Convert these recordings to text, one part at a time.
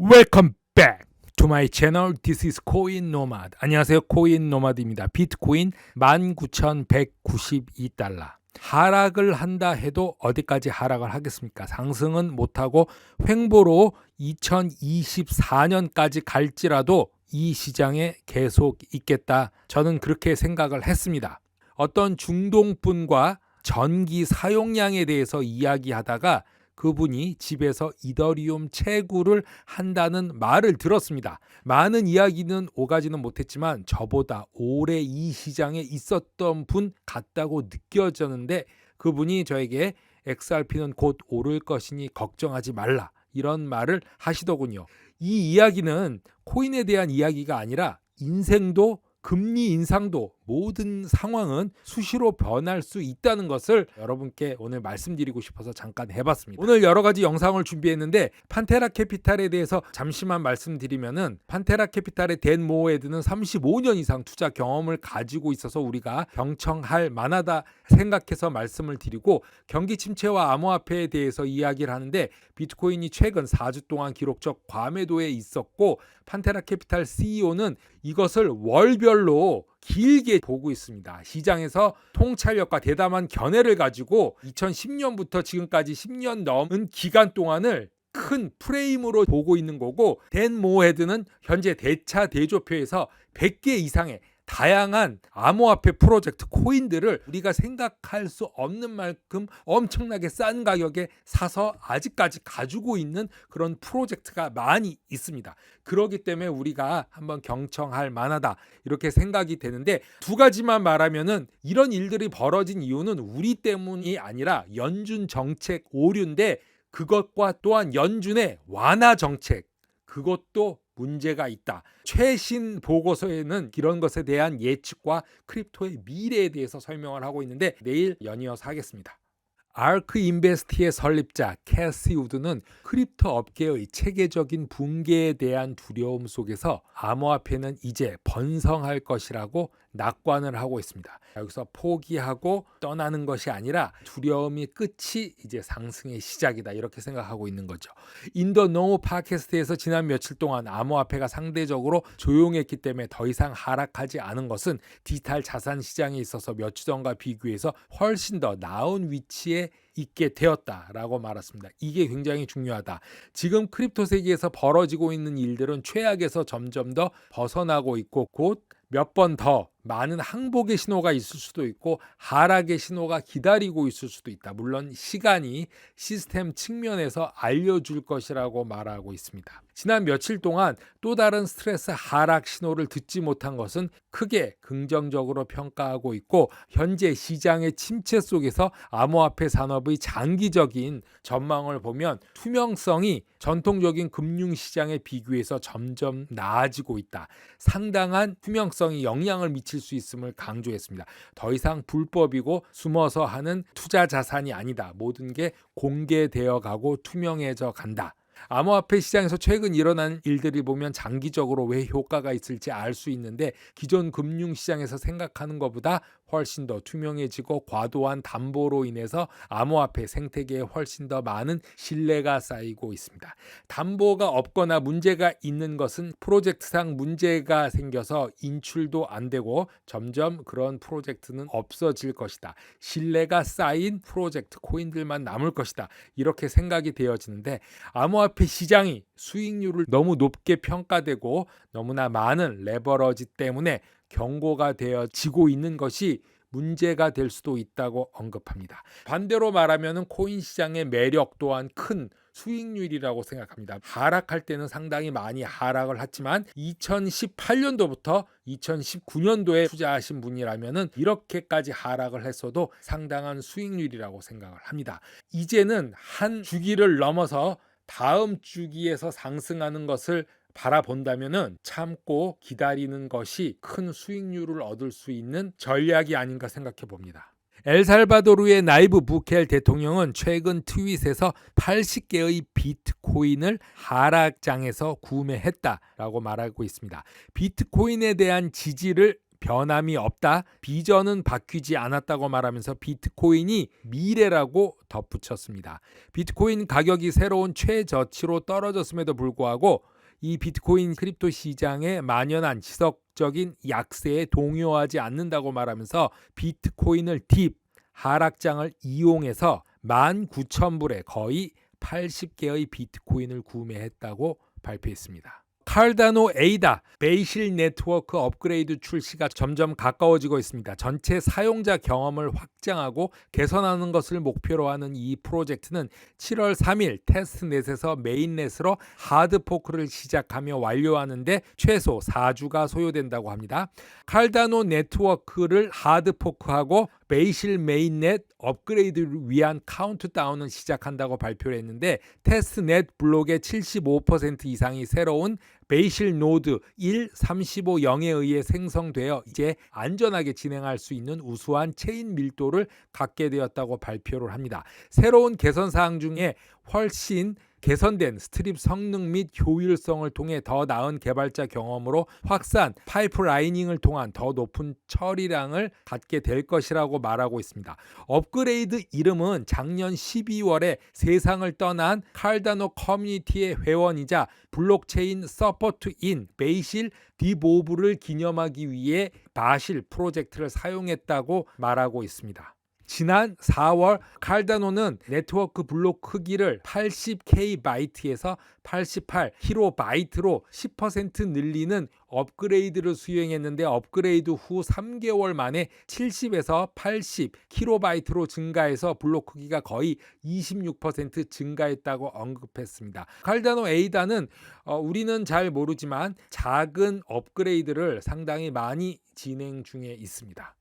Welcome back to my channel. This is 코인 노마드. 안녕하세요. 코인 노마드입니다. 비트코인 19,192달러. 하락을 한다 해도 어디까지 하락을 하겠습니까? 상승은 못하고 횡보로 2024년까지 갈지라도 이 시장에 계속 있겠다. 저는 그렇게 생각을 했습니다. 어떤 중동분과 전기 사용량에 대해서 이야기하다가 그분이 집에서 이더리움 채굴을 한다는 말을 들었습니다. 많은 이야기는 오가지는 못했지만 저보다 오래 이 시장에 있었던 분 같다고 느껴졌는데 그분이 저에게 XRP는 곧 오를 것이니 걱정하지 말라 이런 말을 하시더군요. 이 이야기는 코인에 대한 이야기가 아니라 인생도 금리 인상도 모든 상황은 수시로 변할 수 있다는 것을 여러분께 오늘 말씀드리고 싶어서 잠깐 해봤습니다. 오늘 여러 가지 영상을 준비했는데 판테라 캐피탈에 대해서 잠시만 말씀드리면은 판테라 캐피탈의 댄 모어헤드는 35년 이상 투자 경험을 가지고 있어서 우리가 경청할 만하다 생각해서 말씀을 드리고 경기 침체와 암호화폐에 대해서 이야기를 하는데 비트코인이 최근 4주 동안 기록적 과매도에 있었고 판테라 캐피탈 CEO는 이것을 월별로 길게 보고 있습니다. 시장에서 통찰력과 대담한 견해를 가지고 2010년부터 지금까지 10년 넘은 기간 동안을 큰 프레임으로 보고 있는 거고 댄 모어헤드는 현재 대차 대조표에서 100개 이상의 다양한 암호화폐 프로젝트 코인들을 우리가 생각할 수 없는 만큼 엄청나게 싼 가격에 사서 아직까지 가지고 있는 그런 프로젝트가 많이 있습니다. 그렇기 때문에 우리가 한번 경청할 만하다 이렇게 생각이 되는데 두 가지만 말하면은 이런 일들이 벌어진 이유는 우리 때문이 아니라 연준 정책 오류인데 그것과 또한 연준의 완화 정책 그것도 문제가 있다. 최신 보고서에는 이런 것에 대한 예측과 크립토의 미래에 대해서 설명을 하고 있는데 내일 연이어서 하겠습니다. 아크 인베스트의 설립자 캐시 우드는 크립토 업계의 체계적인 붕괴에 대한 두려움 속에서 암호화폐는 이제 번성할 것이라고 낙관을 하고 있습니다. 여기서 포기하고 떠나는 것이 아니라 두려움이 끝이 이제 상승의 시작이다 이렇게 생각하고 있는 거죠. 인더 노우 팟캐스트에서 지난 며칠 동안 암호화폐가 상대적으로 조용했기 때문에 더 이상 하락하지 않은 것은 디지털 자산 시장에 있어서 몇 주 전과 비교해서 훨씬 더 나은 위치에 있게 되었다라고 말했습니다. 이게 굉장히 중요하다. 지금 크립토 세계에서 벌어지고 있는 일들은 최악에서 점점 더 벗어나고 있고 곧 몇 번 더 많은 항복의 신호가 있을 수도 있고 하락의 신호가 기다리고 있을 수도 있다. 물론 시간이 시스템 측면에서 알려줄 것이라고 말하고 있습니다. 지난 며칠 동안 또 다른 스트레스 하락 신호를 듣지 못한 것은 크게 긍정적으로 평가하고 있고 현재 시장의 침체 속에서 암호화폐 산업의 장기적인 전망을 보면 투명성이 전통적인 금융시장에 비교해서 점점 나아지고 있다. 상당한 투명성이 영향을 미칠 수 있음을 강조했습니다. 더 이상 불법이고 숨어서 하는 투자 자산이 아니다. 모든 게 공개되어 가고 투명해져 간다. 암호화폐 시장에서 최근 일어난 일들이 보면 장기적으로 왜 효과가 있을지 알 수 있는데 기존 금융시장에서 생각하는 것보다 훨씬 더 투명해지고 과도한 담보로 인해서 암호화폐 생태계에 훨씬 더 많은 신뢰가 쌓이고 있습니다. 담보가 없거나 문제가 있는 것은 프로젝트상 문제가 생겨서 인출도 안 되고 점점 그런 프로젝트는 없어질 것이다. 신뢰가 쌓인 프로젝트 코인들만 남을 것이다. 이렇게 생각이 되어지는데 암호화폐 시장이 수익률을 너무 높게 평가되고 너무나 많은 레버러지 때문에 경고가 되어지고 있는 것이 문제가 될 수도 있다고 언급합니다. 반대로 말하면 코인 시장의 매력 또한 큰 수익률이라고 생각합니다. 하락할 때는 상당히 많이 하락을 했지만 2018년도부터 2019년도에 투자하신 분이라면 이렇게까지 하락을 했어도 상당한 수익률이라고 생각을 합니다. 이제는 한 주기를 넘어서 다음 주기에서 상승하는 것을 바라본다면은 참고 기다리는 것이 큰 수익률을 얻을 수 있는 전략이 아닌가 생각해 봅니다. 엘살바도르의 나이브 부켈 대통령은 최근 트윗에서 80개의 비트코인을 하락장에서 구매했다라고 말하고 있습니다. 비트코인에 대한 지지를 변함이 없다. 비전은 바뀌지 않았다고 말하면서 비트코인이 미래라고 덧붙였습니다. 비트코인 가격이 새로운 최저치로 떨어졌음에도 불구하고 이 비트코인 크립토 시장에 만연한 지속적인 약세에 동요하지 않는다고 말하면서 비트코인을 딥 하락장을 이용해서 19,000불에 거의 80개의 비트코인을 구매했다고 발표했습니다. 칼다노 에이다 베이실 네트워크 업그레이드 출시가 점점 가까워지고 있습니다. 전체 사용자 경험을 확장하고 개선하는 것을 목표로 하는 이 프로젝트는 7월 3일 테스트넷에서 메인넷으로 하드포크를 시작하며 완료하는데 최소 4주가 소요된다고 합니다. 칼다노 네트워크를 하드포크하고 베이실 메인넷 업그레이드를 위한 카운트다운을 시작한다고 발표를 했는데 테스트넷 블록의 75% 이상이 새로운 베이실 노드 1.35.0에 의해 생성되어 이제 안전하게 진행할 수 있는 우수한 체인 밀도를 갖게 되었다고 발표를 합니다. 새로운 개선 사항 중에 훨씬 개선된 스트립 성능 및 효율성을 통해 더 나은 개발자 경험으로 확산, 파이프라이닝을 통한 더 높은 처리량을 갖게 될 것이라고 말하고 있습니다. 업그레이드 이름은 작년 12월에 세상을 떠난 칼다노 커뮤니티의 회원이자 블록체인 서포트인 베이실 디보브를 기념하기 위해 바실 프로젝트를 사용했다고 말하고 있습니다. 지난 4월 칼다노는 네트워크 블록 크기를 80KB 에서 88KB 로 10% 늘리는 업그레이드를 수행했는데 업그레이드 후 3개월 만에 70에서 80KB 로 증가해서 블록 크기가 거의 26% 증가했다고 언급했습니다. 칼다노 에이다는 우리는 잘 모르지만 작은 업그레이드를 상당히 많이 진행 중에 있습니다.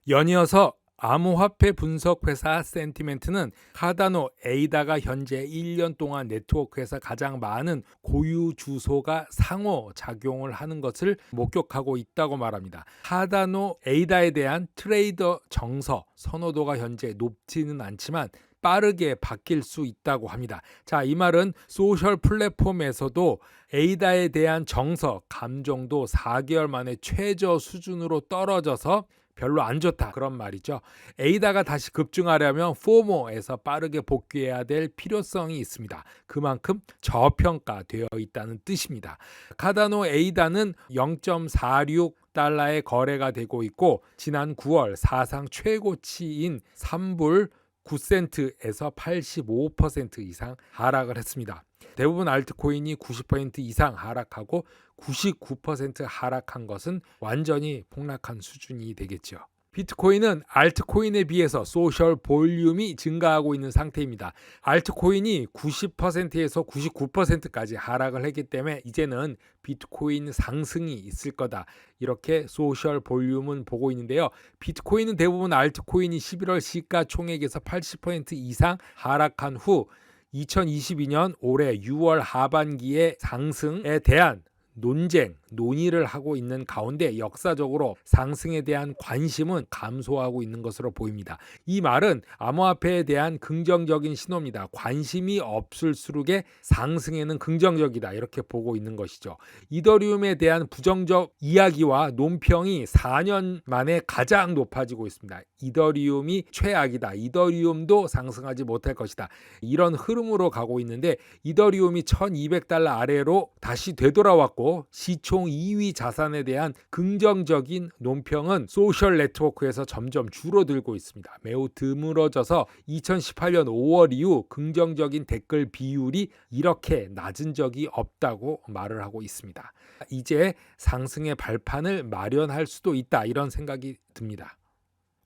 연이어서 암호화폐 분석 회사 센티멘트는 카다노 에이다가 현재 1년 동안 네트워크에서 가장 많은 고유 주소가 상호작용을 하는 것을 목격하고 있다고 말합니다. 카다노 에이다에 대한 트레이더 정서 선호도가 현재 높지는 않지만 빠르게 바뀔 수 있다고 합니다. 자, 이 말은 소셜 플랫폼에서도 에이다에 대한 정서, 감정도 4개월 만에 최저 수준으로 떨어져서 별로 안 좋다 그런 말이죠. 에이다가 다시 급증하려면 포모에서 빠르게 복귀해야 될 필요성이 있습니다. 그만큼 저평가되어 있다는 뜻입니다. 카다노 에이다는 0.46달러에 거래가 되고 있고 지난 9월 사상 최고치인 3불 9센트에서 85% 이상 하락을 했습니다. 대부분 알트코인이 90% 이상 하락하고 99% 하락한 것은 완전히 폭락한 수준이 되겠죠. 비트코인은 알트코인에 비해서 소셜 볼륨이 증가하고 있는 상태입니다. 알트코인이 90%에서 99%까지 하락을 했기 때문에 이제는 비트코인 상승이 있을 거다. 이렇게 소셜 볼륨은 보고 있는데요. 비트코인은 대부분 알트코인이 11월 시가총액에서 80% 이상 하락한 후 2022년 올해 6월 하반기의 상승에 대한 논의를 하고 있는 가운데 역사적으로 상승에 대한 관심은 감소하고 있는 것으로 보입니다. 이 말은 암호화폐에 대한 긍정적인 신호입니다. 관심이 없을수록의 상승에는 긍정적이다 이렇게 보고 있는 것이죠. 이더리움에 대한 부정적 이야기와 논평이 4년 만에 가장 높아지고 있습니다. 이더리움이 최악이다. 이더리움도 상승하지 못할 것이다. 이런 흐름으로 가고 있는데 이더리움이 $1,200 아래로 다시 되돌아왔고 시총 2위 자산에 대한 긍정적인 논평은 소셜 네트워크에서 점점 줄어들고 있습니다. 매우 드물어져서 2018년 5월 이후 긍정적인 댓글 비율이 이렇게 낮은 적이 없다고 말을 하고 있습니다. 이제 상승의 발판을 마련할 수도 있다 이런 생각이 듭니다.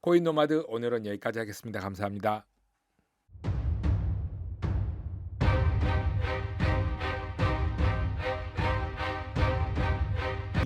코인 노마드 오늘은 여기까지 하겠습니다. 감사합니다.